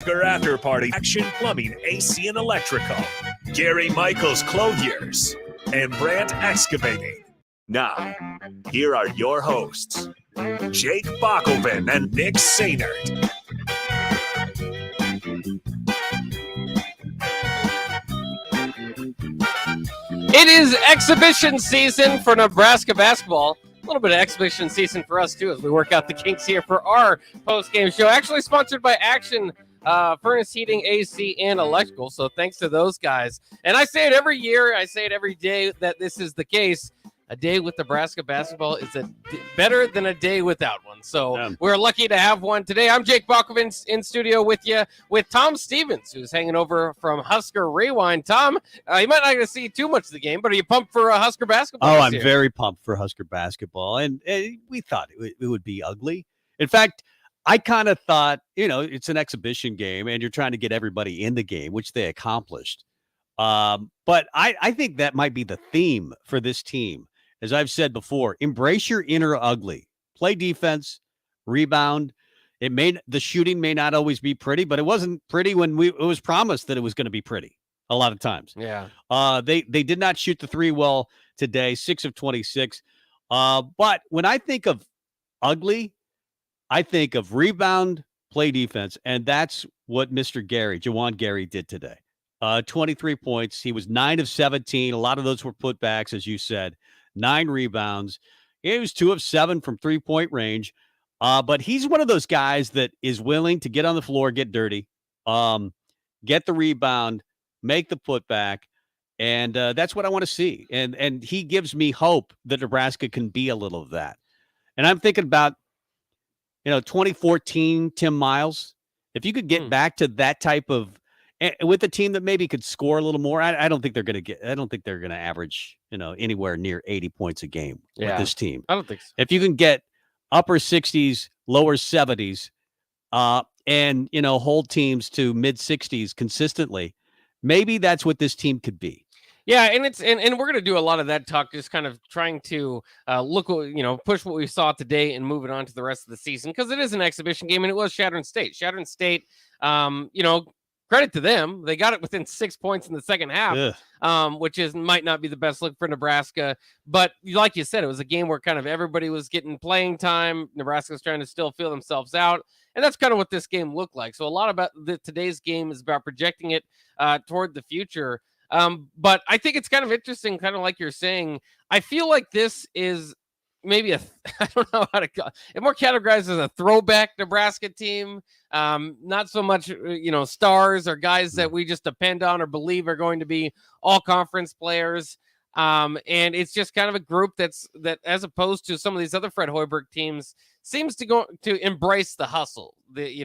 Husker Afterparty, Action Plumbing, AC and Electrical, Gary Michaels Clothiers, and Brandt Excavating. Now, here are your hosts, Jake Bockelman and Nick Sainert. It is exhibition season for Nebraska basketball. A little bit of exhibition season for us, too, as we work out the kinks here for our post-game show. Actually sponsored by Action Furnace Heating, AC, and Electrical. So thanks to those guys. And I say it every year. I say it every day that this is the case. A day with Nebraska basketball is better than a day without one. So we're lucky to have one today. I'm Jake Bockelman in studio with you, with Tom Stevens, who's hanging over from Husker Rewind. Tom, you might not get to see too much of the game, but are you pumped for Husker basketball? Oh, I'm very pumped for Husker basketball. And we thought it would be ugly. In fact, I kind of thought, it's an exhibition game and you're trying to get everybody in the game, which they accomplished. But I think that might be the theme for this team. As I've said before, embrace your inner ugly. Play defense, rebound. The shooting may not always be pretty, but it wasn't pretty when it was promised that it was going to be pretty a lot of times. Yeah. They did not shoot the three well today, 6 of 26. But when I think of ugly, I think of rebound, play defense, and that's what Mr. Jawan Gary did today. 23 points. He was 9 of 17. A lot of those were putbacks, as you said. 9 rebounds. He was 2 of 7 from 3-point range. But he's one of those guys that is willing to get on the floor, get dirty, get the rebound, make the putback. And that's what I want to see. And he gives me hope that Nebraska can be a little of that. And I'm thinking about, 2014 Tim Miles. If you could get back to that type of, with a team that maybe could score a little more, I don't think they're going to average, anywhere near 80 points a game with this team. I don't think so. If you can get upper 60s, lower 70s, and, hold teams to mid 60s consistently, maybe that's what this team could be. Yeah, and we're going to do a lot of that talk, just kind of trying to push what we saw today and move it on to the rest of the season, because it is an exhibition game, and it was Chadron State. Chadron State, credit to them. They got it within 6 points in the second half, which might not be the best look for Nebraska. But like you said, it was a game where kind of everybody was getting playing time. Nebraska was trying to still feel themselves out. And that's kind of what this game looked like. So a lot about today's game is about projecting it toward the future. But I think it's kind of interesting, kind of like you're saying. I feel like this is maybe I don't know how to call it, more categorized as a throwback Nebraska team. Not so much, stars or guys that we just depend on or believe are going to be all conference players. And it's just kind of a group that as opposed to some of these other Fred Hoiberg teams seems to go to embrace the hustle, the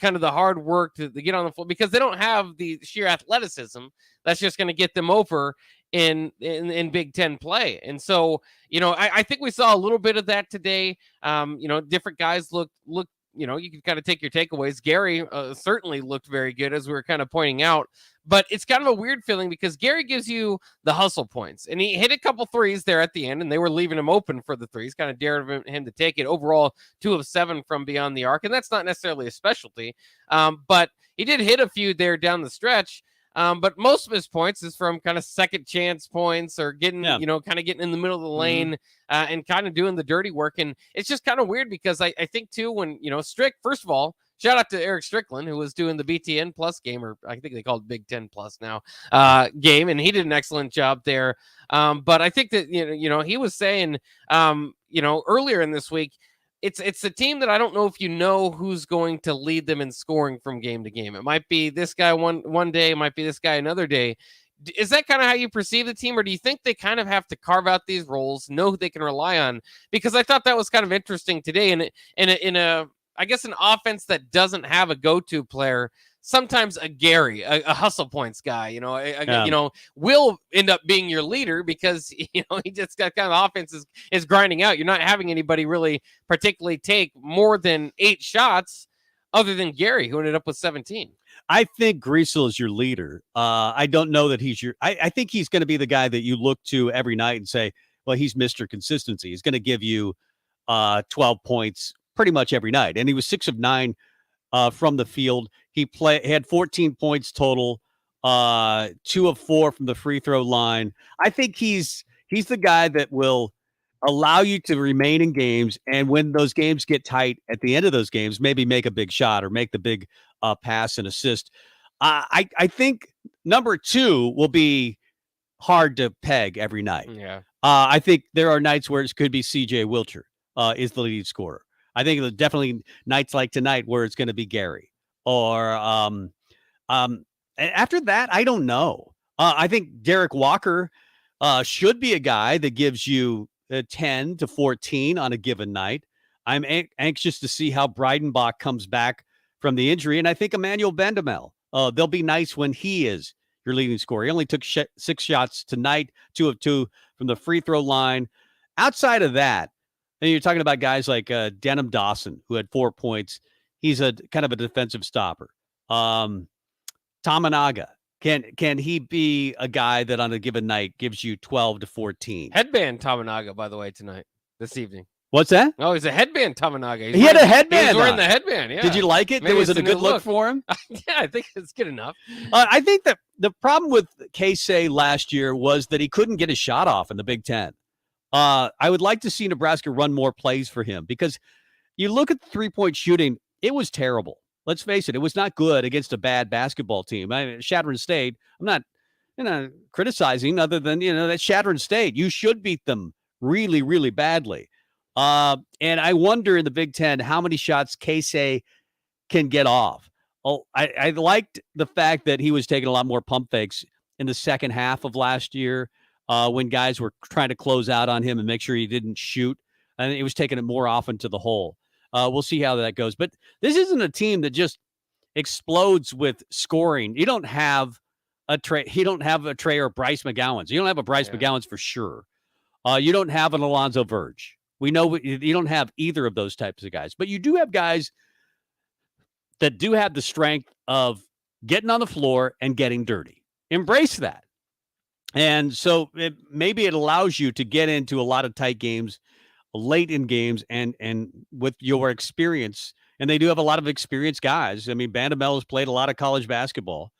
kind of the hard work to get on the floor, because they don't have the sheer athleticism that's just going to get them over in Big Ten play. And so, I think we saw a little bit of that today. Different guys look, you can kind of take your takeaways. Gary certainly looked very good, as we were kind of pointing out, but it's kind of a weird feeling because Gary gives you the hustle points, and he hit a couple threes there at the end, and they were leaving him open for the threes, kind of dared him to take it. Overall, 2 of 7 from beyond the arc, and that's not necessarily a specialty, but he did hit a few there down the stretch. But most of his points is from kind of second chance points or getting, kind of getting in the middle of the lane and kind of doing the dirty work. And it's just kind of weird because I think too, when, first of all, shout out to Eric Strickland, who was doing the BTN Plus game, or I think they call it Big Ten Plus now, game. And he did an excellent job there. But I think that, he was saying, earlier in this week, it's a team that I don't know if who's going to lead them in scoring from game to game. It might be this guy one day, it might be this guy another day. Is that kind of how you perceive the team, or do you think they kind of have to carve out these roles, know who they can rely on? Because I thought that was kind of interesting today, and in a I guess an offense that doesn't have a go-to player. Sometimes a Gary, a hustle points guy, will end up being your leader because, he just got kind of offense is grinding out. You're not having anybody really particularly take more than 8 shots other than Gary, who ended up with 17. I think Griesel is your leader. I don't know that he's I think he's going to be the guy that you look to every night and say, well, he's Mr. Consistency. He's going to give you 12 points pretty much every night. And he was 6 of 9 from the field. He had 14 points total, 2 of 4 from the free throw line. I think he's the guy that will allow you to remain in games, and when those games get tight at the end of those games, maybe make a big shot or make the big pass and assist. I think number 2 will be hard to peg every night. Yeah. I think there are nights where it could be CJ Wilcher is the lead scorer. I think there's definitely nights like tonight where it's going to be Gary. Or after that, I don't know. I think Derek Walker should be a guy that gives you 10 to 14 on a given night. I'm anxious to see how Breidenbach comes back from the injury, and I think Emmanuel Bendamel. They'll be nice when he is your leading scorer. He only took 6 shots tonight, 2 of 2 from the free throw line. Outside of that, and you're talking about guys like Denham Dawson, who had 4 points. He's a kind of a defensive stopper. Tamanaga, can he be a guy that on a given night gives you 12 to 14? Headband Tamanaga, by the way, this evening. What's that? Oh, he's a headband Tamanaga. He had a headband. He was wearing on. the headband. Yeah. Did you like it? Maybe Was it it's a good new look for him? Yeah, I think it's good enough. I think that the problem with Casey last year was that he couldn't get a shot off in the Big Ten. I would like to see Nebraska run more plays for him, because you look at the 3-point shooting, it was terrible. Let's face it, it was not good against a bad basketball team. Chadron State, I'm not criticizing other than, that Chadron State, you should beat them really, really badly. And I wonder in the Big Ten how many shots Casey can get off. Oh, I liked the fact that he was taking a lot more pump fakes in the second half of last year when guys were trying to close out on him and make sure he didn't shoot. And he was taking it more often to the hole. We'll see how that goes. But this isn't a team that just explodes with scoring. You don't have a Trey. You don't have a Trey or Bryce McGowan's. You don't have a Bryce McGowan's for sure. You don't have an Alonzo Verge. We know you don't have either of those types of guys. But you do have guys that do have the strength of getting on the floor and getting dirty. Embrace that. And so maybe it allows you to get into a lot of tight games late in games and with your experience. And they do have a lot of experienced guys. I mean, Bandamel has played a lot of college basketball.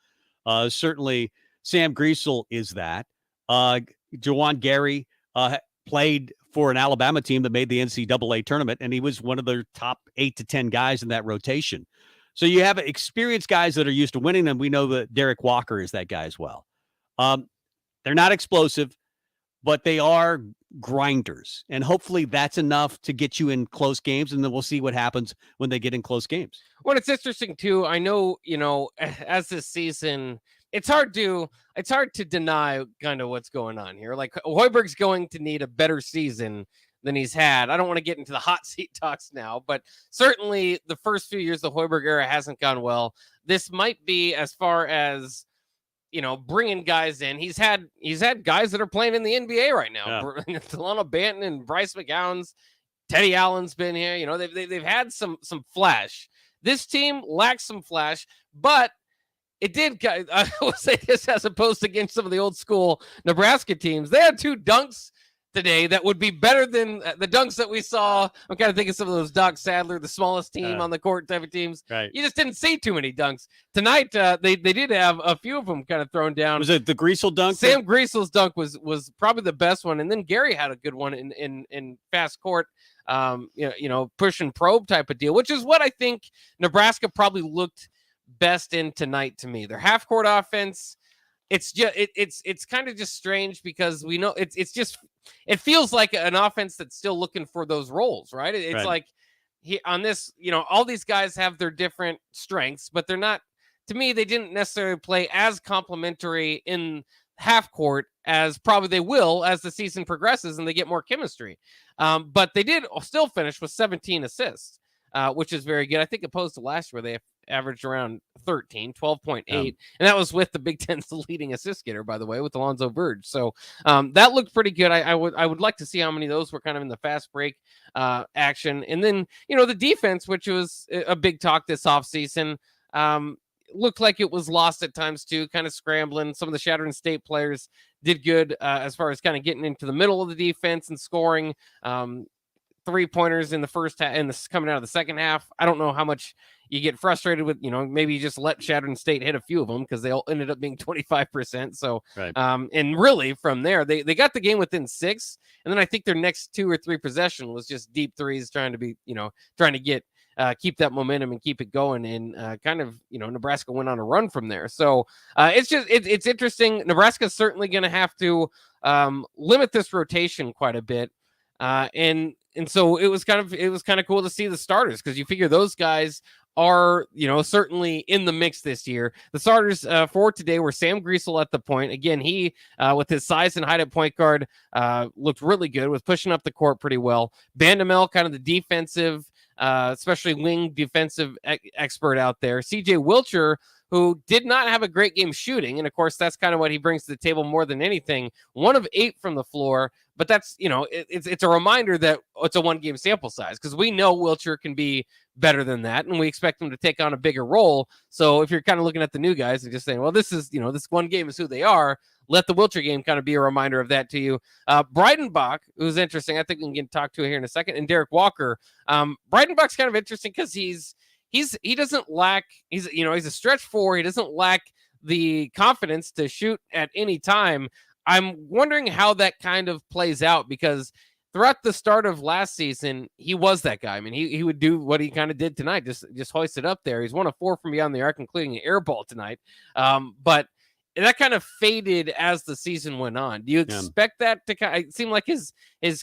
Certainly Sam Griesel is that. Jawan Gary played for an Alabama team that made the NCAA tournament, and he was one of their top 8 to 10 guys in that rotation. So you have experienced guys that are used to winning, and we know that Derek Walker is that guy as well. They're not explosive, but they are grinders, and hopefully that's enough to get you in close games, and then we'll see what happens when they get in close games. Well, it's interesting too. I know, as this season, it's hard to deny kind of what's going on here. Like, Hoiberg's going to need a better season than he's had. I don't want to get into the hot seat talks now, but certainly the first few years of the Hoiberg era hasn't gone well. This might be, as far as bringing guys in. He's had guys that are playing in the NBA right now. Yeah. Delano Banton and Bryce McGowan's, Teddy Allen's been here. They've had some flash. This team lacks some flash, but it did. I will say this, as opposed to against some of the old school Nebraska teams, they had 2 dunks today that would be better than the dunks that we saw. I'm kind of thinking some of those Doc Sadler, the smallest team on the court type of teams. Right. You just didn't see too many dunks. Tonight, they did have a few of them kind of thrown down. Was it the Griesel dunk? Sam Griesel's dunk was probably the best one. And then Gary had a good one in fast court, push and probe type of deal, which is what I think Nebraska probably looked best in tonight to me. Their half court offense, it's just it's kind of just strange, because we know it feels like an offense that's still looking for those roles, right? It's right. Like on this, all these guys have their different strengths, but they're not, to me, they didn't necessarily play as complementary in half court as probably they will as the season progresses and they get more chemistry. But they did still finish with 17 assists, which is very good. I think opposed to last year, where they averaged around 12.8. And that was with the Big Ten's leading assist getter, by the way, with Alonzo Verge. So that looked pretty good. I would like to see how many of those were kind of in the fast break action. And then, the defense, which was a big talk this offseason, looked like it was lost at times too, kind of scrambling. Some of the Chadron State players did good as far as kind of getting into the middle of the defense and scoring. 3-pointers in the first half and this coming out of the second half. I don't know how much you get frustrated with, maybe you just let Chadron State hit a few of them because they all ended up being 25%. So, right. And really from there, they got the game within 6. And then I think their next 2 or 3 possession was just deep threes, trying to get, keep that momentum and keep it going. And Nebraska went on a run from there. So it's interesting. Nebraska's certainly going to have to limit this rotation quite a bit. And so it was kind of cool to see the starters, because you figure those guys are, certainly in the mix this year. The starters for today were Sam Griesel at the point. Again, he, with his size and height at point guard, looked really good, was pushing up the court pretty well. Bandamel, kind of the defensive, especially wing defensive expert out there. CJ Wilcher, who did not have a great game shooting. And of course, that's kind of what he brings to the table more than anything. 1 of 8 from the floor. But that's, it's a reminder that it's a 1-game sample size, because we know Wilcher can be better than that, and we expect him to take on a bigger role. So if you're kind of looking at the new guys and just saying, well, this is, this 1 game is who they are, let the Wilcher game kind of be a reminder of that to you. Breidenbach, who's interesting, I think we can talk to here in a second, and Derek Walker. Breidenbach's kind of interesting because he doesn't lack, he's a stretch 4. He doesn't lack the confidence to shoot at any time. I'm wondering how that kind of plays out, because throughout the start of last season, he was that guy. I mean, he would do what he kind of did tonight, just hoist it up there. He's 1 of 4 from beyond the arc, including an air ball tonight. But that kind of faded as the season went on. Do you expect that to kind of seem like his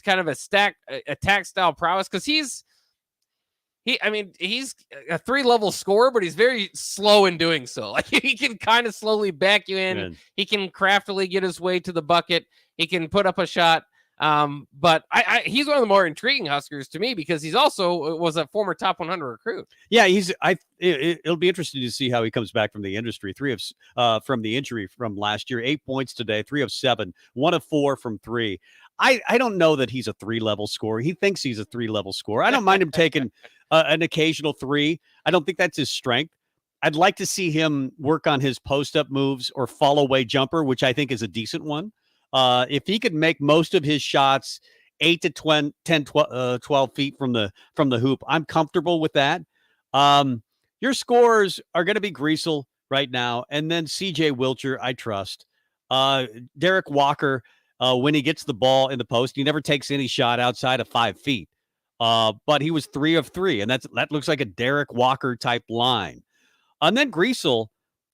kind of attack style prowess? Because he's a 3-level scorer, but he's very slow in doing so. Like, he can kind of slowly back you in. Man. He can craftily get his way to the bucket. He can put up a shot. But he's one of the more intriguing Huskers to me, because he's also was a former top 100 recruit. Yeah, it'll be interesting to see how he comes back from the industry. From the injury from last year. 8 points today, 3 of 7, 1 of 4 from 3. I don't know that he's a 3-level scorer. He thinks he's a 3-level scorer. I don't mind him taking an occasional 3. I don't think that's his strength. I'd like to see him work on his post-up moves or fall-away jumper, which I think is a decent one. If he could make most of his shots 8 to 12 feet from the hoop, I'm comfortable with that. Your scores are going to be Griesel right now, and then CJ Wilcher, I trust. Derek Walker, when he gets the ball in the post, he never takes any shot outside of 5 feet. But he was 3 of 3, and that looks like a Derek Walker type line. And then Griesel,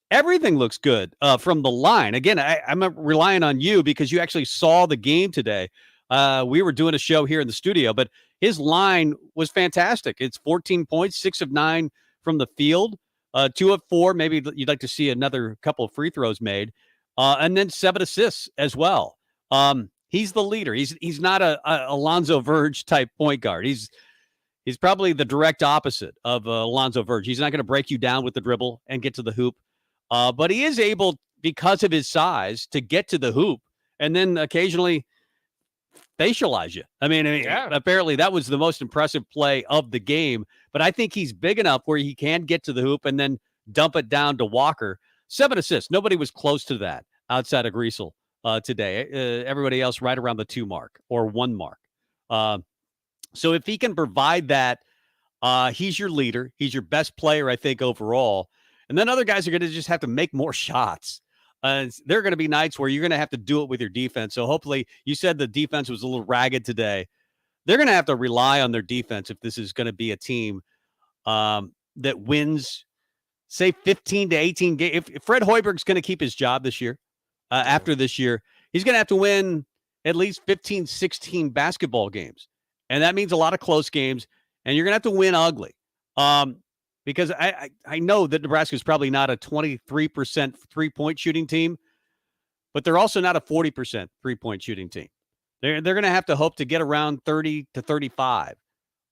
everything looks good from the line. Again, I'm relying on you because you actually saw the game today. We were doing a show here in the studio, but his line was fantastic. It's 14 points, 6 of 9 from the field, 2 of 4. Maybe you'd like to see another couple of free throws made, and then 7 assists as well. He's the leader. He's not a Alonzo Verge type point guard. He's probably the direct opposite of Alonzo Verge. He's not going to break you down with the dribble and get to the hoop. But he is able, because of his size, to get to the hoop and then occasionally facialize you. I mean, apparently that was the most impressive play of the game. But I think he's big enough where he can get to the hoop and then dump it down to Walker. 7 assists. Nobody was close to that outside of Griesel today. Everybody else right around the 2 mark or 1 mark. So if he can provide that, he's your leader. He's your best player, I think, overall. And then other guys are going to just have to make more shots. There are going to be nights where you're going to have to do it with your defense. So hopefully, you said the defense was a little ragged today. They're going to have to rely on their defense if this is going to be a team that wins, say, 15 to 18 games. If Fred Hoiberg's going to keep his job this year, after this year, he's going to have to win at least 15, 16 basketball games. And that means a lot of close games, and you're going to have to win ugly. Because I know that Nebraska is probably not a 23% three-point shooting team, but they're also not a 40% three-point shooting team. They're going to have to hope to get around 30 to 35.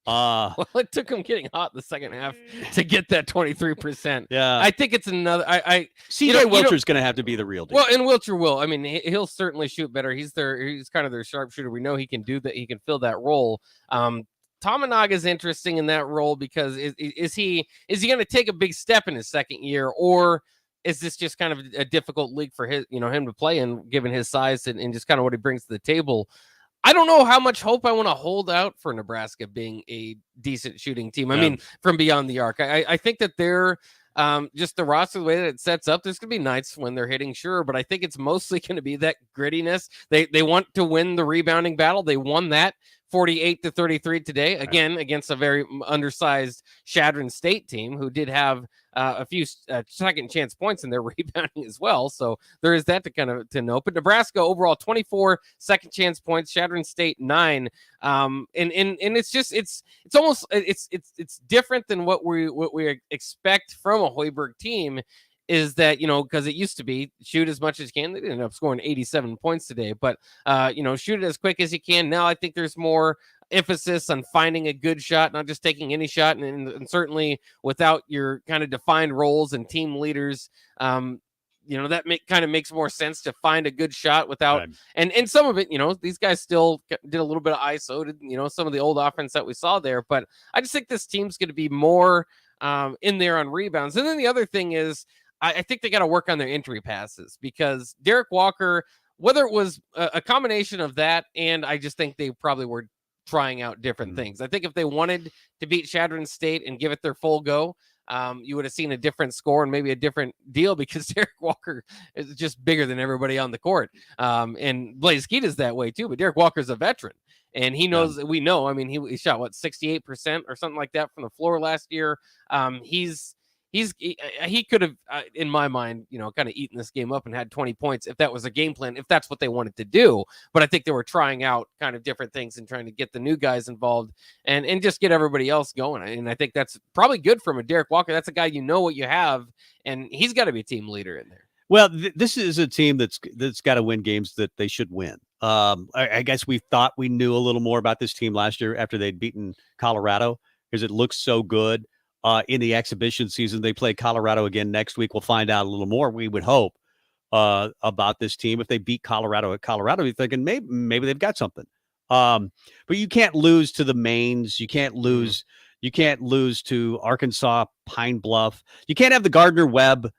Well, it took them getting hot in the second half to get that 23%. Yeah, I think it's another. CJ Wilcher's going to have to be the real deal. Well, and Wilcher will. I mean, he'll certainly shoot better. He's kind of their sharpshooter. We know he can do that. He can fill that role. Tominaga is interesting in that role because is he going to take a big step in his second year, or is this just kind of a difficult league for him to play in, given his size and just kind of what he brings to the table? I don't know how much hope I want to hold out for Nebraska being a decent shooting team. I mean, from beyond the arc, I think that they're just the roster, the way that it sets up. There's going to be nights when they're hitting, sure, but I think it's mostly going to be that grittiness. They want to win the rebounding battle. They won that 48-33 today, again, against a very undersized Chadron State team who did have a few second chance points in their rebounding as well. So there is that to note. But Nebraska overall 24 second chance points, Chadron State 9. And it's almost different than what we expect from a Hoiberg team. Is that, because it used to be shoot as much as you can. They ended up scoring 87 points today, but shoot it as quick as you can. Now I think there's more emphasis on finding a good shot, not just taking any shot, and certainly without your kind of defined roles and team leaders. That kind of makes more sense to find a good shot without, and some of it, these guys still did a little bit of ISO, some of the old offense that we saw there, but I just think this team's going to be more in there on rebounds. And then the other thing is, I think they got to work on their entry passes, because Derek Walker, whether it was a combination of that, and I just think they probably were trying out different things. I think if they wanted to beat Chadron State and give it their full go, you would have seen a different score and maybe a different deal, because Derek Walker is just bigger than everybody on the court. And Blaze Keita is that way too, but Derek Walker's a veteran. And he knows that we know. I mean, he shot 68% or something like that from the floor last year. He could have, in my mind, kind of eaten this game up and had 20 points if that was a game plan, if that's what they wanted to do. But I think they were trying out kind of different things and trying to get the new guys involved and just get everybody else going. And I think that's probably good from a Derek Walker. That's a guy what you have, and he's got to be a team leader in there. Well, this is a team that's got to win games that they should win. I guess we thought we knew a little more about this team last year after they'd beaten Colorado, because it looks so good. In the exhibition season, they play Colorado again next week. We'll find out a little more, we would hope, about this team. If they beat Colorado at Colorado, you're thinking maybe they've got something. But you can't lose to the Maines. You can't lose to Arkansas, Pine Bluff. You can't have the Gardner-Webb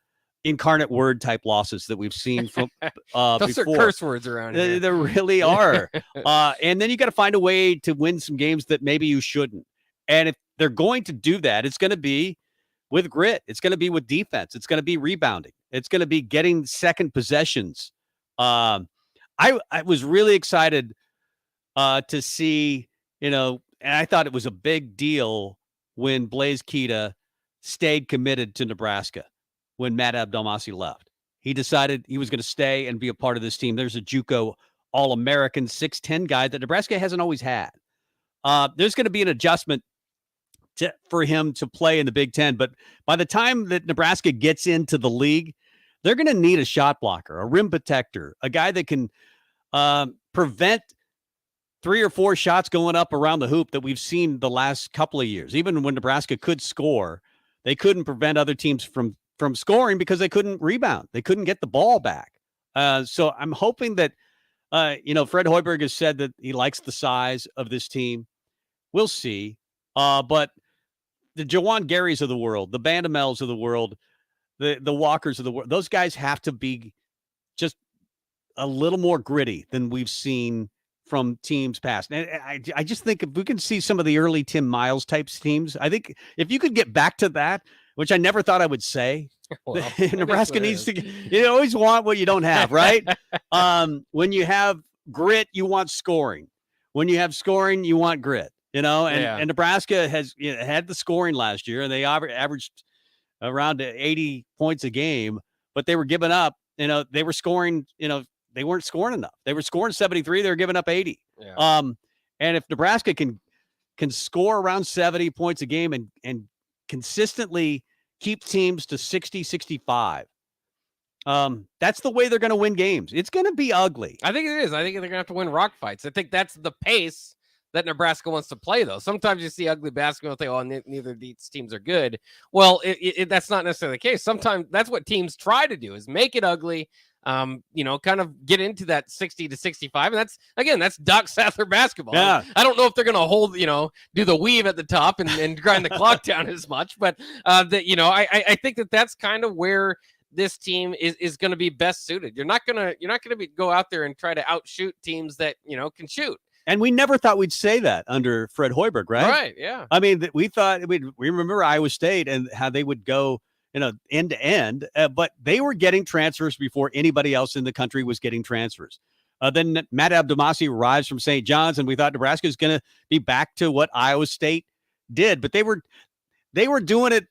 incarnate word type losses that we've seen from those before. Are curse words around here. They really are. And then you got to find a way to win some games that maybe you shouldn't. And if they're going to do that, it's going to be with grit. It's going to be with defense. It's going to be rebounding. It's going to be getting second possessions. I was really excited to see, and I thought it was a big deal when Blaze Keita stayed committed to Nebraska when Matt Abdelmassih left. He decided he was going to stay and be a part of this team. There's a JUCO All-American 6'10" guy that Nebraska hasn't always had. There's going to be an adjustment for him to play in the Big Ten. But by the time that Nebraska gets into the league, they're going to need a shot blocker, a rim protector, a guy that can prevent 3 or 4 shots going up around the hoop that we've seen the last couple of years. Even when Nebraska could score, they couldn't prevent other teams from scoring because they couldn't rebound. They couldn't get the ball back. So I'm hoping that, Fred Hoiberg has said that he likes the size of this team. We'll see. But the Jawan Garys of the world, the Bandamels of the world, the Walkers of the world, those guys have to be just a little more gritty than we've seen from teams past. And I just think if we can see some of the early Tim Miles types teams, I think if you could get back to that, which I never thought I would say, well, Nebraska needs to, you always want what you don't have, right? When you have grit, you want scoring. When you have scoring, you want grit. And Nebraska has had the scoring last year, and they averaged around 80 points a game, but they were giving up, they were scoring, they weren't scoring enough. They were scoring 73. They were giving up 80. Yeah. And if Nebraska can score around 70 points a game and consistently keep teams to 60, 65, that's the way they're going to win games. It's going to be ugly. I think it is. I think they're going to have to win rock fights. I think that's the pace that Nebraska wants to play, though. Sometimes you see ugly basketball and think, oh, neither of these teams are good. Well, that's not necessarily the case. Sometimes that's what teams try to do, is make it ugly, kind of get into that 60 to 65. And that's Doc Sadler basketball. Yeah. I don't know if they're going to hold, do the weave at the top and grind the clock down as much, but I think that's kind of where this team is going to be best suited. You're not going to go out there and try to outshoot teams that, can shoot. And we never thought we'd say that under Fred Hoiberg, right? Right, yeah. I mean, we thought we remember Iowa State and how they would go, end to end, but they were getting transfers before anybody else in the country was getting transfers. Then Matt Abdelmassih arrives from St. John's, and we thought Nebraska is going to be back to what Iowa State did, but they were doing it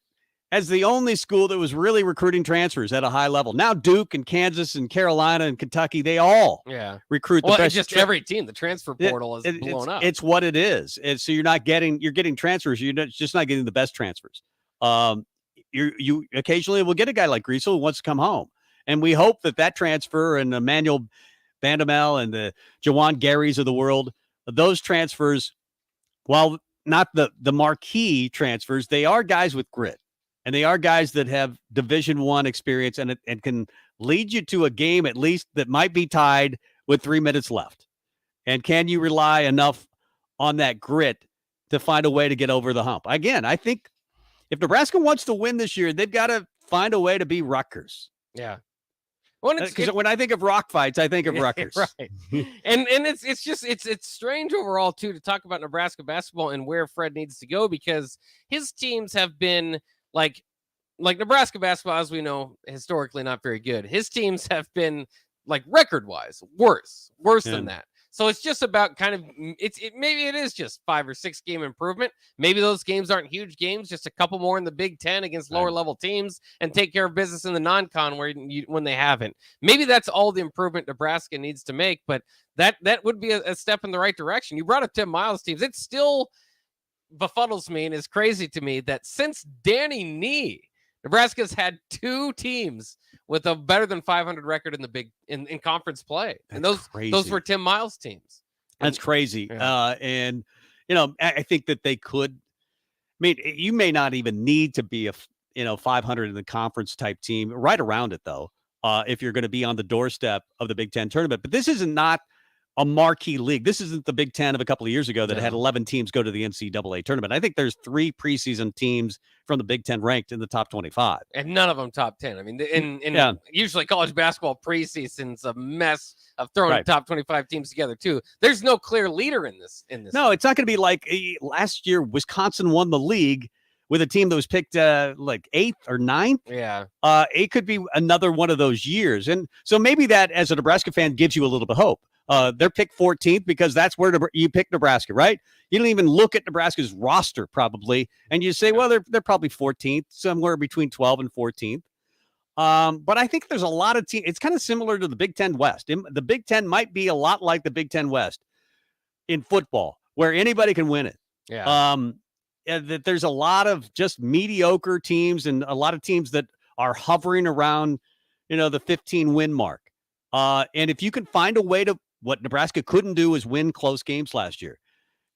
as the only school that was really recruiting transfers at a high level. Now Duke and Kansas and Carolina and Kentucky, they all recruit the best. Just every team. The transfer portal is blown up. It's what it is. So you're getting transfers. You're just not getting the best transfers. You occasionally will get a guy like Griesel who wants to come home. And we hope that transfer and Emmanuel Bandamel and the Jawan Garys of the world, those transfers, while not the marquee transfers, they are guys with grit. And they are guys that have Division I experience and can lead you to a game at least that might be tied with 3 minutes left. And can you rely enough on that grit to find a way to get over the hump? Again, I think if Nebraska wants to win this year, they've got to find a way to be Rutgers. Yeah. Well, because when I think of rock fights, I think of Rutgers. Right. and it's strange overall too to talk about Nebraska basketball and where Fred needs to go, because his teams have been like Nebraska basketball, as we know, historically not very good. His teams have been like record-wise worse than that. So it's just about kind of maybe it is just 5 or 6 game improvement. Maybe those games aren't huge games, just a couple more in the Big Ten against lower level teams, and take care of business in the non-con when they haven't. Maybe that's all the improvement Nebraska needs to make, but that would be a step in the right direction. You brought up Tim Miles' teams. It still befuddles me and is crazy to me that since Danny Nee, Nebraska's had 2 teams with a better than 500 record in conference play. And those were Tim Miles' teams. That's crazy. Yeah. And I think that they could, you may not even need to be 500 in the conference type team, right around it though, if you're going to be on the doorstep of the Big Ten tournament. But this is not a marquee league. This isn't the Big Ten of a couple of years ago that had 11 teams go to the NCAA tournament. I think there's 3 preseason teams from the Big Ten ranked in the top 25. And none of them top 10. I mean, usually college basketball preseason's a mess of throwing top 25 teams together too. There's no clear leader in this. No, league. It's not going to be like last year Wisconsin won the league with a team that was picked like 8th or 9th. Yeah. It could be another one of those years. And so maybe that, as a Nebraska fan, gives you a little bit of hope. They're picked 14th because that's where you pick Nebraska, right? You don't even look at Nebraska's roster probably, and you say, well, they're probably 14th, somewhere between 12 and 14th. But I think there's a lot of teams. It's kind of similar to the Big Ten West. The Big Ten might be a lot like the Big Ten West in football, where anybody can win it. Yeah. That there's a lot of just mediocre teams and a lot of teams that are hovering around, the 15 win mark. And if you can find a way to, what Nebraska couldn't do is win close games last year.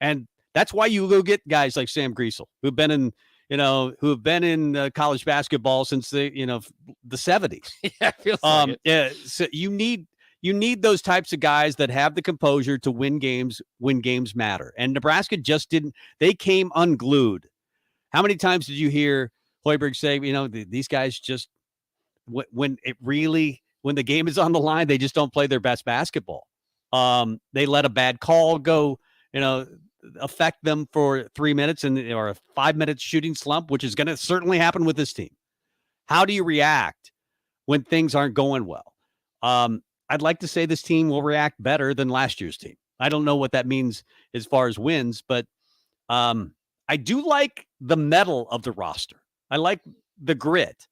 And that's why you go get guys like Sam Griesel, who've been in college basketball since the 70s. Yeah, it feels like it. Yeah. So you need those types of guys that have the composure to win games when games matter. And Nebraska just didn't. They came unglued. How many times did you hear Hoiberg say, these guys just, when the game is on the line, they just don't play their best basketball. They let a bad call go, affect them for 3 minutes or a 5 minute shooting slump, which is going to certainly happen with this team. How do you react when things aren't going well? I'd like to say this team will react better than last year's team. I don't know what that means as far as wins, but I do like the mettle of the roster. I like the grit.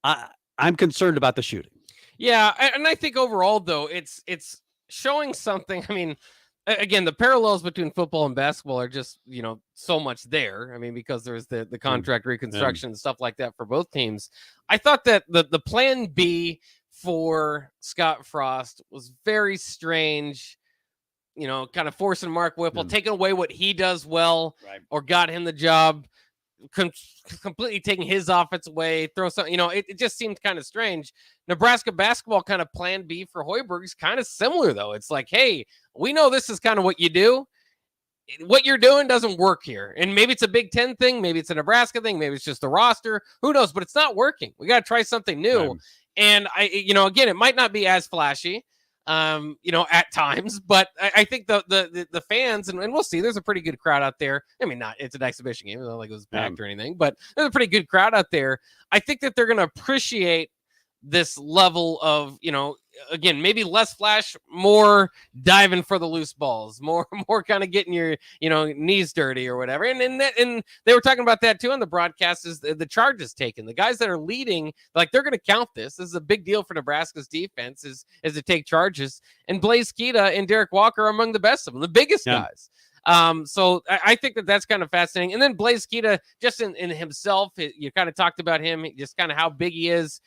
I'm concerned about the shooting. Yeah, and I think overall, though, it's showing something. I mean, again, the parallels between football and basketball are just, so much there. I mean, because there's the contract reconstruction and stuff like that for both teams. I thought that the plan B for Scott Frost was very strange, kind of forcing Mark Whipple, taking away what he does well, or got him the job, completely taking his offense away, throw something, it just seemed kind of strange. Nebraska basketball kind of plan B for Hoiberg is kind of similar, though. It's like, hey, we know this is kind of what you do. What you're doing doesn't work here. And maybe it's a Big Ten thing. Maybe it's a Nebraska thing. Maybe it's just the roster. Who knows? But it's not working. We got to try something new. And again, it might not be as flashy. at times. But I think the fans, and we'll see, there's a pretty good crowd out there. I mean, it's an exhibition game, it's not like it was packed or anything, but there's a pretty good crowd out there. I think that they're going to appreciate this level of, again, maybe less flash, more diving for the loose balls, more kind of getting your, knees dirty or whatever. And they were talking about that too on the broadcast, is the charges taken. The guys that are leading, like, they're going to count this. This is a big deal for Nebraska's defense is to take charges. And Blaze Keita and Derek Walker are among the best of them, the biggest guys. So I think that's kind of fascinating. And then Blaze Keita, just in himself, you kind of talked about him, just kind of how big he is.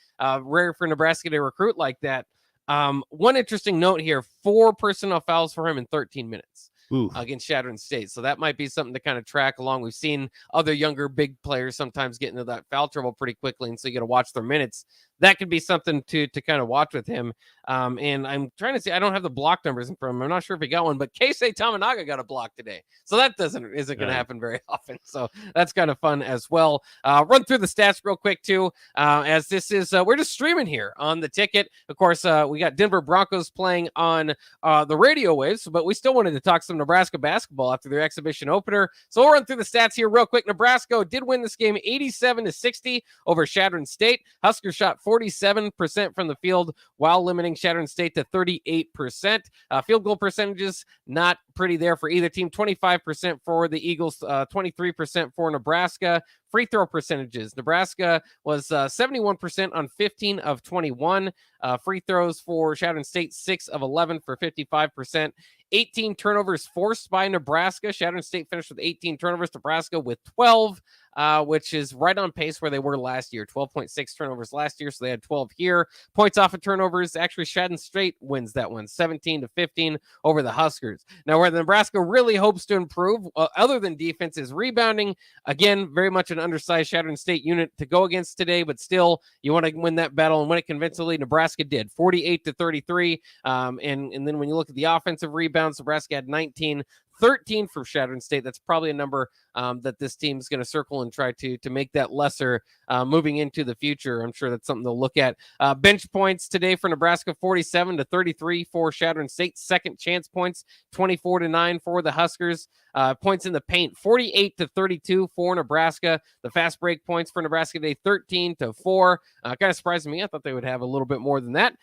Rare for Nebraska to recruit like that. One interesting note here, 4 personnel fouls for him in 13 minutes. Against Chadron State. So that might be something to kind of track along. We've seen other younger big players sometimes get into that foul trouble pretty quickly, and so you got to watch their minutes. That could be something to kind of watch with him. And I'm trying to see, I don't have the block numbers in front of him. I'm not sure if he got one, but Keisei Tamanaga got a block today. So that isn't going to happen very often. So that's kind of fun as well. Run through the stats real quick too, as this is, we're just streaming here on the ticket. Of course, we got Denver Broncos playing on the radio waves, but we still wanted to talk some Nebraska basketball after their exhibition opener. So we'll run through the stats here real quick. Nebraska did win this game 87-60 over Chadron State. Husker shot 47% from the field while limiting Chadron State to 38%. Field goal percentages, not pretty there for either team. 25% for the Eagles, 23% for Nebraska. Free throw percentages, Nebraska was 71% on 15 of 21. Free throws for Chadron State, 6 of 11 for 55%. 18 turnovers forced by Nebraska. Chadron State finished with 18 turnovers. Nebraska with 12, which is right on pace where they were last year. 12.6 turnovers last year, so they had 12 here. Points off of turnovers, actually Chadron State wins that one, 17-15 over the Huskers. Now, where Nebraska really hopes to improve, other than defense, is rebounding. Again, very much an undersized Chadron State unit to go against today, but still, you want to win that battle and win it convincingly. Nebraska did, 48-33. And then when you look at the offensive rebounds, Nebraska had 19, 13 for Chadron State. That's probably a number that this team is going to circle and try to make that lesser moving into the future. I'm sure that's something they'll look at. Bench points today for Nebraska, 47-33 for Chadron State. Second chance points, 24-9 for the Huskers. Points in the paint, 48-32 for Nebraska. The fast break points for Nebraska today, 13-4. Kind of surprised me. I thought they would have a little bit more than that.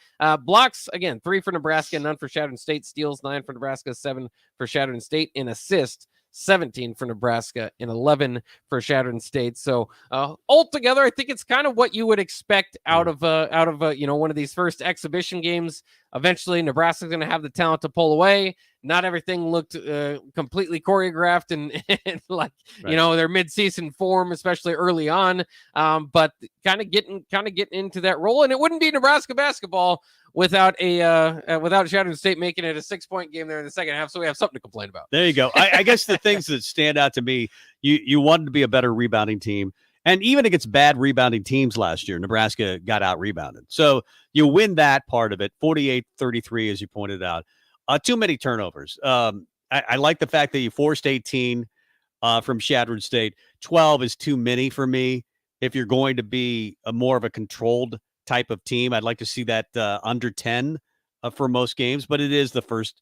Blocks, again, 3 for Nebraska, none for Chadron State. Steals, 9 for Nebraska, 7 for Chadron State. In assist, 17 for Nebraska and 11 for Chadron State. So altogether, I think it's kind of what you would expect out of one of these first exhibition games. Eventually, Nebraska's going to have the talent to pull away. Not everything looked completely choreographed and like their mid-season form, especially early on. But kind of getting into that role, and it wouldn't be Nebraska basketball without Chadron State making it a 6-point game there in the second half. So we have something to complain about. There you go. I guess the things that stand out to me, you wanted to be a better rebounding team. And even against bad rebounding teams last year, Nebraska got out-rebounded. So you win that part of it, 48-33, as you pointed out. Too many turnovers. I like the fact that you forced 18 from Chadron State. 12 is too many for me. If you're going to be more of a controlled type of team, I'd like to see that under 10 for most games. But it is the first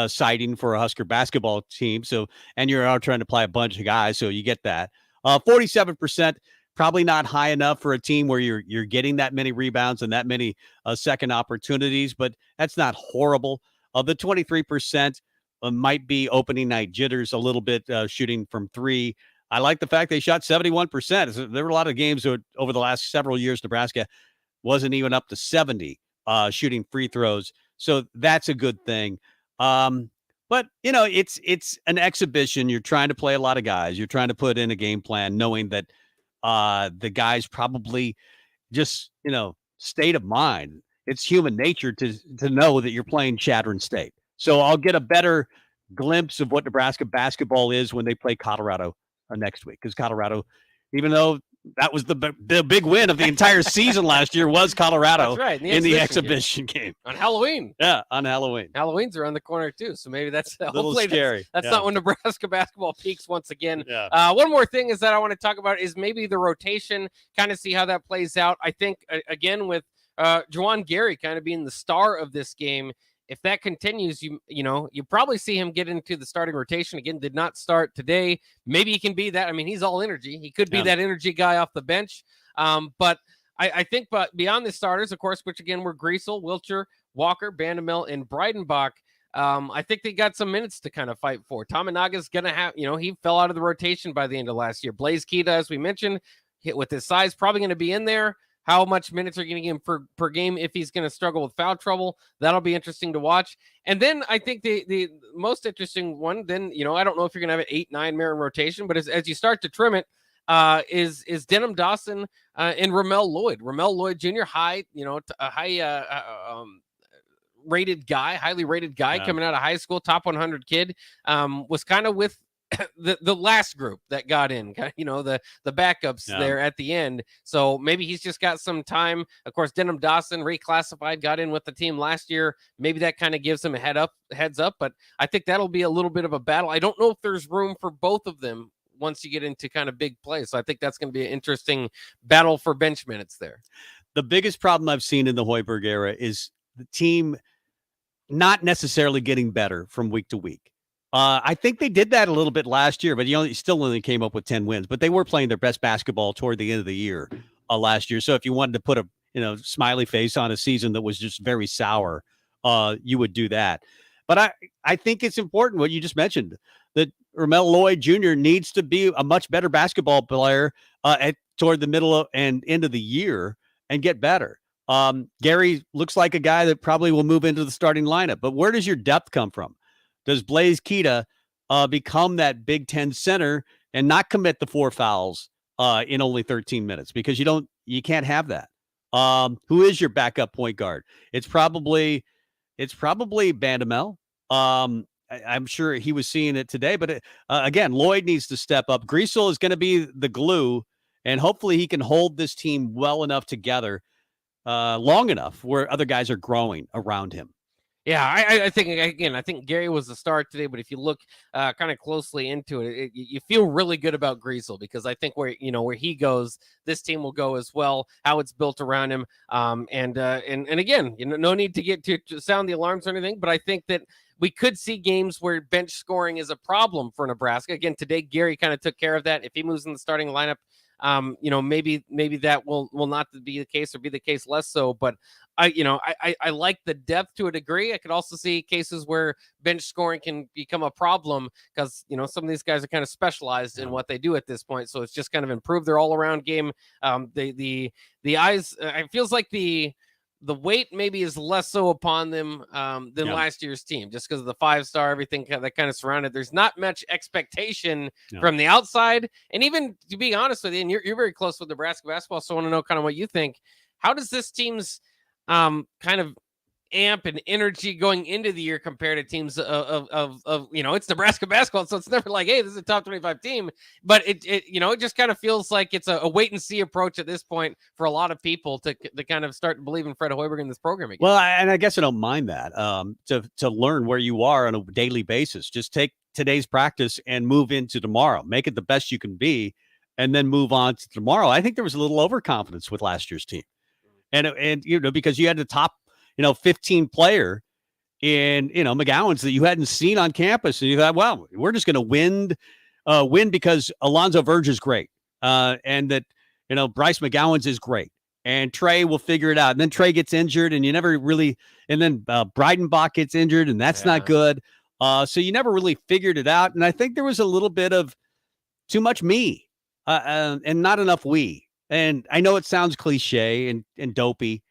sighting for a Husker basketball team. So, and you're out trying to play a bunch of guys, so you get that. 47%, probably not high enough for a team where you're getting that many rebounds and that many second opportunities, but that's not horrible. The 23% might be opening night jitters a little bit, shooting from 3. I like the fact they shot 71%. There were a lot of games over the last several years, Nebraska wasn't even up to 70 shooting free throws. So that's a good thing. But, it's an exhibition. You're trying to play a lot of guys. You're trying to put in a game plan, knowing that the guys probably just, state of mind. It's human nature to know that you're playing Chadron State. So I'll get a better glimpse of what Nebraska basketball is when they play Colorado next week. Because Colorado, even though that was the big win of the entire season last year, was Colorado. That's right, in the exhibition game. On Halloween. Yeah, on Halloween. Halloween's around the corner, too. So maybe that's a little scary. That's not when Nebraska basketball peaks once again. Yeah. One more thing is that I want to talk about is maybe the rotation, kind of see how that plays out. I think, again, with Juwan Gary kind of being the star of this game, if that continues, you probably see him get into the starting rotation again. Did not start today. Maybe he can be that. I mean, he's all energy. He could be that energy guy off the bench. But I think, but beyond the starters, of course, which again were Greasel, Wilcher, Walker, Bandemel, and Breidenbach. I think they got some minutes to kind of fight for. Tominaga's going to have, he fell out of the rotation by the end of last year. Blaze Kita, as we mentioned, hit with his size, probably going to be in there. How much minutes are you going to give him per game if he's going to struggle with foul trouble? That'll be interesting to watch. And then I think the most interesting one, then, I don't know if you're going to have an 8-9 man rotation, but as you start to trim it, is Denham Dawson and Ramel Lloyd. Ramel Lloyd Jr., highly rated guy coming out of high school, top 100 kid, was kind of with the last group that got in, the backups there at the end. So maybe he's just got some time. Of course, Denham Dawson, reclassified, got in with the team last year. Maybe that kind of gives him a heads up, but I think that'll be a little bit of a battle. I don't know if there's room for both of them once you get into kind of big play. So I think that's going to be an interesting battle for bench minutes there. The biggest problem I've seen in the Hoiberg era is the team not necessarily getting better from week to week. I think they did that a little bit last year, but you still only came up with 10 wins. But they were playing their best basketball toward the end of the year last year. So if you wanted to put a smiley face on a season that was just very sour, you would do that. But I think it's important what you just mentioned, that Ramel Lloyd Jr. needs to be a much better basketball player toward the middle and end of the year and get better. Gary looks like a guy that probably will move into the starting lineup. But where does your depth come from? Does Blaze Kita become that Big Ten center and not commit the 4 fouls in only 13 minutes? Because you can't have that. Who is your backup point guard? It's probably Bandemel. I'm sure he was seeing it today, but again, Lloyd needs to step up. Greasel is going to be the glue, and hopefully he can hold this team well enough together, long enough where other guys are growing around him. Yeah, I think Gary was the star today, but if you look kind of closely into it, you feel really good about Greasel, because I think where he goes, this team will go as well. How it's built around him, and again, no need to get to sound the alarms or anything, but I think that we could see games where bench scoring is a problem for Nebraska. Again, today Gary kind of took care of that. If he moves in the starting lineup, maybe that will not be the case, or be the case less so. But I like the depth to a degree. I could also see cases where bench scoring can become a problem, because some of these guys are kind of specialized in what they do at this point. So it's just kind of improved their all around game. The eyes, it feels like the weight maybe is less so upon them than last year's team, just because of the 5-star, everything that kind of surrounded. There's not much expectation from the outside. And even to be honest with you, and you're very close with Nebraska basketball, so I want to know kind of what you think. How does this team's kind of amp and energy going into the year compare to teams of it's Nebraska basketball, so it's never like, hey, this is a top 25 team, but it just kind of feels like it's a wait and see approach at this point for a lot of people to kind of start to believe in Fred Hoiberg in this program again. Well, and I guess I don't mind that, to learn where you are on a daily basis. Just take today's practice and move into tomorrow, make it the best you can be, and then move on to tomorrow. I think there was a little overconfidence with last year's team, and because you had the top 15 player in, McGowan's that you hadn't seen on campus. And you thought, well, we're just going to win because Alonzo Verge is great. And that, Bryce McGowan's is great. And Trey will figure it out. And then Trey gets injured, and you never really, and then Breidenbach gets injured, and that's not good. So you never really figured it out. And I think there was a little bit of too much me and not enough we. And I know it sounds cliche and dopey,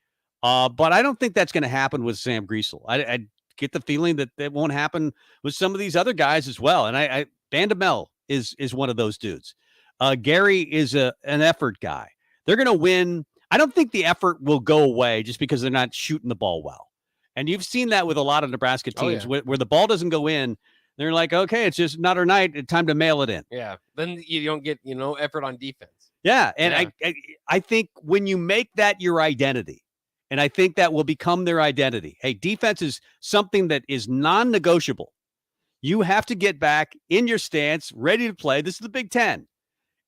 but I don't think that's going to happen with Sam Greasel. I get the feeling that won't happen with some of these other guys as well. And Bandemel is one of those dudes. Gary is an effort guy. They're going to win. I don't think the effort will go away just because they're not shooting the ball well. And you've seen that with a lot of Nebraska teams where the ball doesn't go in. They're like, okay, it's just not our night. It's time to mail it in. Yeah. Then you don't get, effort on defense. Yeah. And I think when you make that your identity, and I think that will become their identity. Hey, defense is something that is non-negotiable. You have to get back in your stance, ready to play. This is the Big Ten.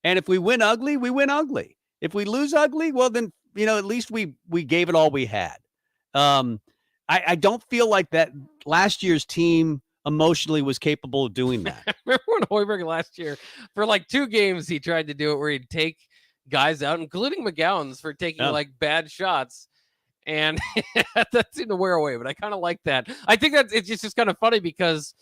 And if we win ugly, we win ugly. If we lose ugly, well, then, at least we gave it all we had. I I don't feel like that last year's team emotionally was capable of doing that. Remember when Hoiberg last year, for like 2 games, he tried to do it where he'd take guys out, including McGowan's, for taking like bad shots. And that seemed to wear away, but I kind of like that. I think that it's just kind of funny because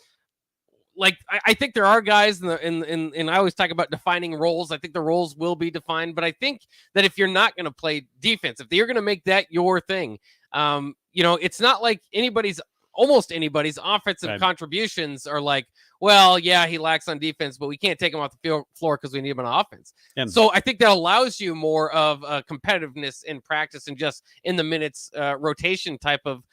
like I think there are guys and I always talk about defining roles. I think the roles will be defined, but I think that if you're not going to play defense, if you're going to make that your thing, it's not like almost anybody's offensive contributions are like, well, yeah, he lacks on defense, but we can't take him off the floor because we need him on offense. So I think that allows you more of competitiveness in practice and just in the minutes rotation type of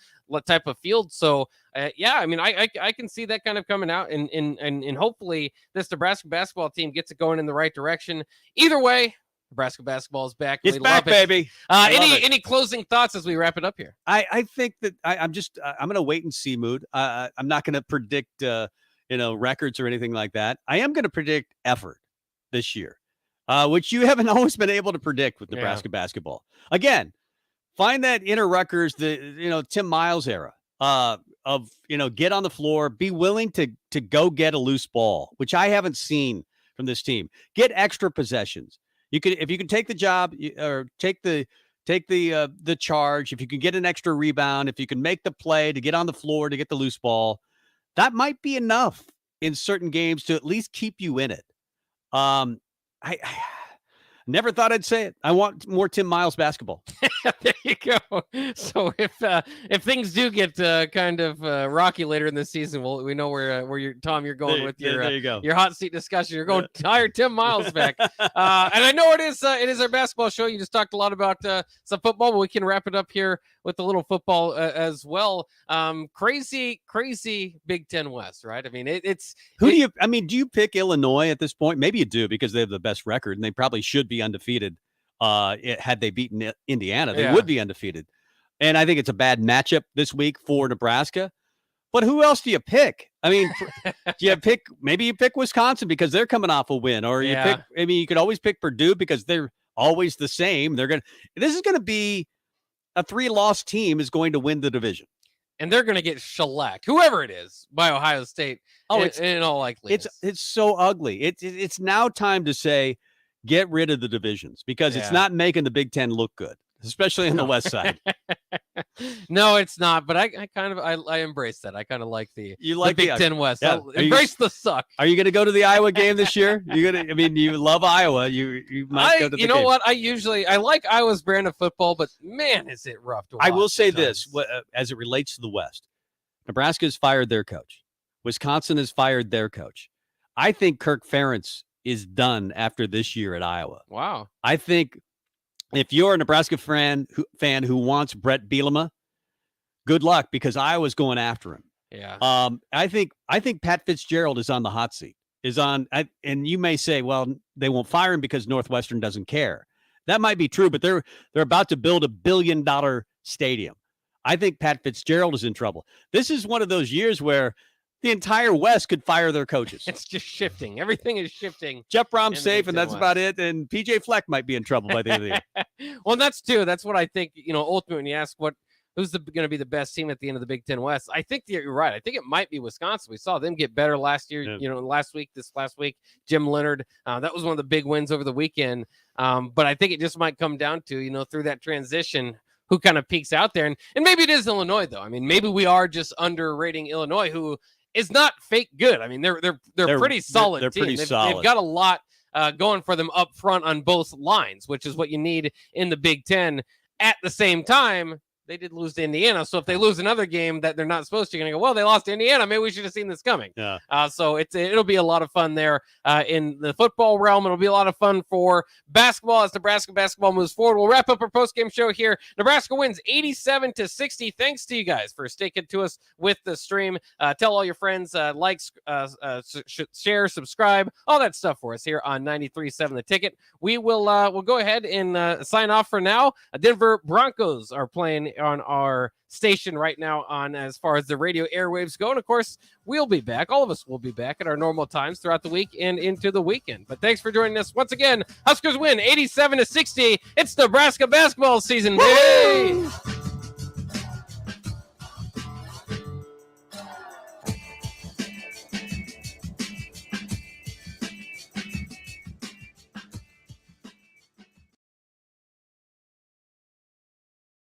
field. So I mean, I can see that kind of coming out, and hopefully this Nebraska basketball team gets it going in the right direction. Either way, Nebraska basketball is back. It's back, baby. Any closing thoughts as we wrap it up here? I think that I'm going to wait and see mood. I'm not going to predict records or anything like that. I am going to predict effort this year, which you haven't always been able to predict with Nebraska basketball. Again, find that inner Rutgers, the Tim Miles era of get on the floor, be willing to go get a loose ball, which I haven't seen from this team. Get extra possessions. If you can take the job or take the charge, if you can get an extra rebound, if you can make the play to get on the floor to get the loose ball, that might be enough in certain games to at least keep you in it. I never thought I'd say it. I want more Tim Miles basketball. There you go. So if things do get kind of rocky later in the season, we know where you're going with your hot seat discussion. You're going to hire Tim Miles back, and I know it is our basketball show. You just talked a lot about some football, but we can wrap it up here with a little football as well. Crazy Big Ten West, right? I mean, do you pick Illinois at this point? Maybe you do because they have the best record and they probably should be undefeated. Had they beaten Indiana, they would be undefeated. And I think it's a bad matchup this week for Nebraska. But who else do you pick? I mean, maybe you pick Wisconsin because they're coming off a win, or you could always pick Purdue because they're always the same. This is going to be a 3-loss team is going to win the division. And they're going to get shellacked, whoever it is, by Ohio State. In all likelihood. It's so ugly. It's now time to say, get rid of the divisions because it's not making the Big Ten look good, especially on the West side. No, it's not. But I embrace that. I kind of like the Big Ten West. Yeah. Embrace the suck. Are you going to go to the Iowa game this year? You love Iowa. You might go to the game. You know what? I like Iowa's brand of football, but man, is it rough to watch. I will say this as it relates to the West. Nebraska has fired their coach. Wisconsin has fired their coach. I think Kirk Ferentz is done after this year at Iowa. Wow. I think if you're a Nebraska fan who wants Brett Bielema, good luck because Iowa's going after him. Yeah. I think Pat Fitzgerald is on the hot seat. And you may say, well, they won't fire him because Northwestern doesn't care. That might be true, but they're about to build $1 billion stadium. I think Pat Fitzgerald is in trouble. This is one of those years where the entire West could fire their coaches. It's just shifting. Everything is shifting. Jeff Brom's safe, and that's about it. And PJ Fleck might be in trouble by the end of the year. Well, that's what I think, ultimately when you ask who's going to be the best team at the end of the Big Ten West, I think you're right. I think it might be Wisconsin. We saw them get better last year, this last week, Jim Leonard. That was one of the big wins over the weekend. But I think it just might come down to, through that transition, who kind of peaks out there. And maybe it is Illinois, though. I mean, maybe we are just underrating Illinois, who is not fake good. I mean, they're pretty solid. They're pretty solid. They've got a lot going for them up front on both lines, which is what you need in the Big Ten. At the same time, they did lose to Indiana. So if they lose another game that they're not supposed to, you're going to go, well, they lost to Indiana. Maybe we should have seen this coming. Yeah. So it'll be a lot of fun there in the football realm. It'll be a lot of fun for basketball as Nebraska basketball moves forward. We'll wrap up our postgame show here. Nebraska wins 87-60. Thanks to you guys for sticking to us with the stream. Tell all your friends, share, subscribe, all that stuff for us here on 93.7 The Ticket. We'll go ahead and sign off for now. Denver Broncos are playing on our station right now on as far as the radio airwaves go. And of course, we'll be back. All of us will be back at our normal times throughout the week and into the weekend. But thanks for joining us once again. Huskers win 87-60. It's Nebraska basketball season, baby.